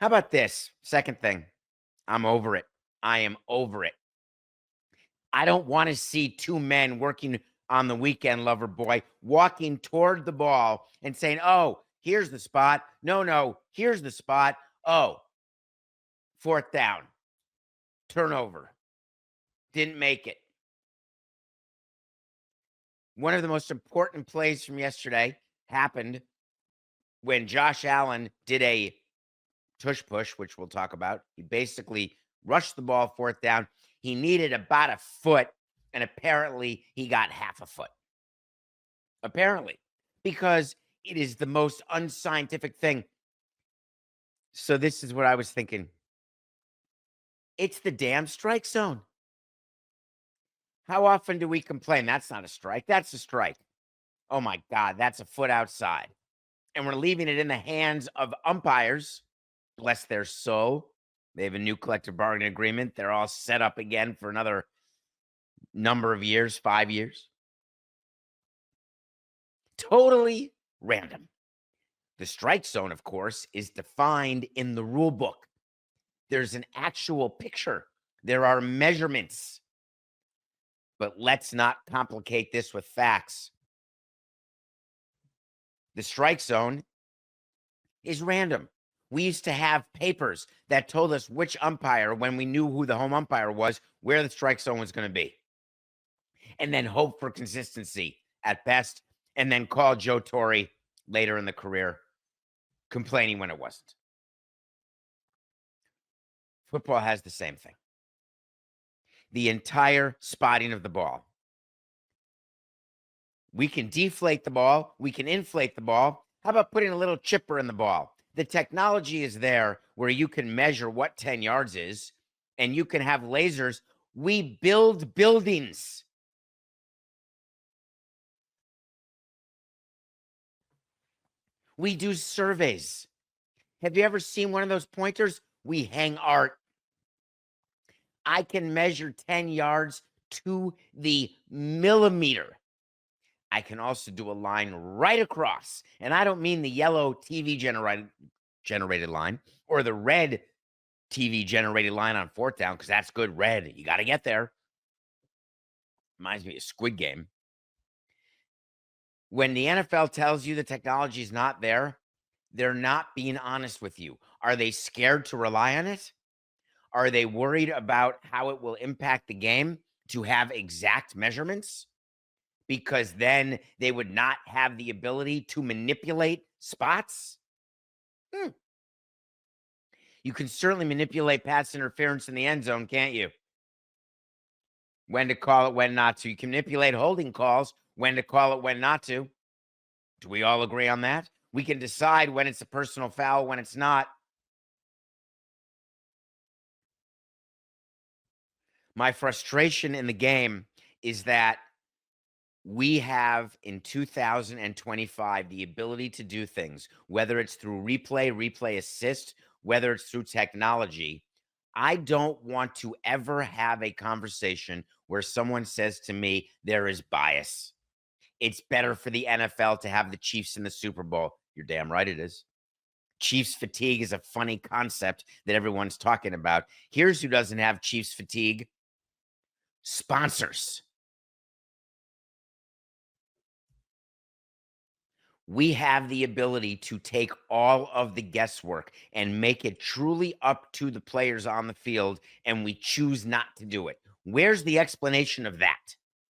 How about this? Second thing, I'm over it. I am over it. I don't want to see two men working on the weekend, lover boy, walking toward the ball and saying, oh, here's the spot. No, here's the spot. Oh, fourth down, turnover, didn't make it. One of the most important plays from yesterday happened when Josh Allen did a tush push, which we'll talk about. He basically rushed the ball fourth down. He needed about a foot, and apparently he got half a foot. Apparently, because it is the most unscientific thing. So this is what I was thinking. It's the damn strike zone. How often do we complain? That's not a strike. That's a strike. Oh my God, that's a foot outside. And we're leaving it in the hands of umpires. Bless their soul. They have a new collective bargaining agreement. They're all set up again for another number of years, 5 years. Totally random. The strike zone, of course, is defined in the rule book. There's an actual picture. There are measurements. But let's not complicate this with facts. The strike zone is random. We used to have papers that told us which umpire, when we knew who the home umpire was, where the strike zone was going to be. And then hope for consistency at best, and then call Joe Torre later in the career, complaining when it wasn't. Football has the same thing. The entire spotting of the ball. We can deflate the ball. We can inflate the ball. How about putting a little chipper in the ball? The technology is there where you can measure what 10 yards is, and you can have lasers. We build buildings. We do surveys. Have you ever seen one of those pointers? We hang art. I can measure 10 yards to the millimeter. I can also do a line right across. And I don't mean the yellow TV generated line or the red TV generated line on fourth down, because that's good red. You got to get there. Reminds me of Squid Game. When the NFL tells you the technology is not there, they're not being honest with you. Are they scared to rely on it? Are they worried about how it will impact the game to have exact measurements? Because then they would not have the ability to manipulate spots? You can certainly manipulate pass interference in the end zone, can't you? When to call it, when not to. You can manipulate holding calls, when to call it, when not to. Do we all agree on that? We can decide when it's a personal foul, when it's not. My frustration in the game is that we have in 2025 the ability to do things, whether it's through replay assist, whether it's through technology. I don't want to ever have a conversation where someone says to me, there is bias. It's better for the NFL to have the Chiefs in the Super Bowl. You're damn right it is. Chiefs fatigue is a funny concept that everyone's talking about. Here's who doesn't have Chiefs fatigue. Sponsors. We have the ability to take all of the guesswork and make it truly up to the players on the field, and we choose not to do it. Where's the explanation of that?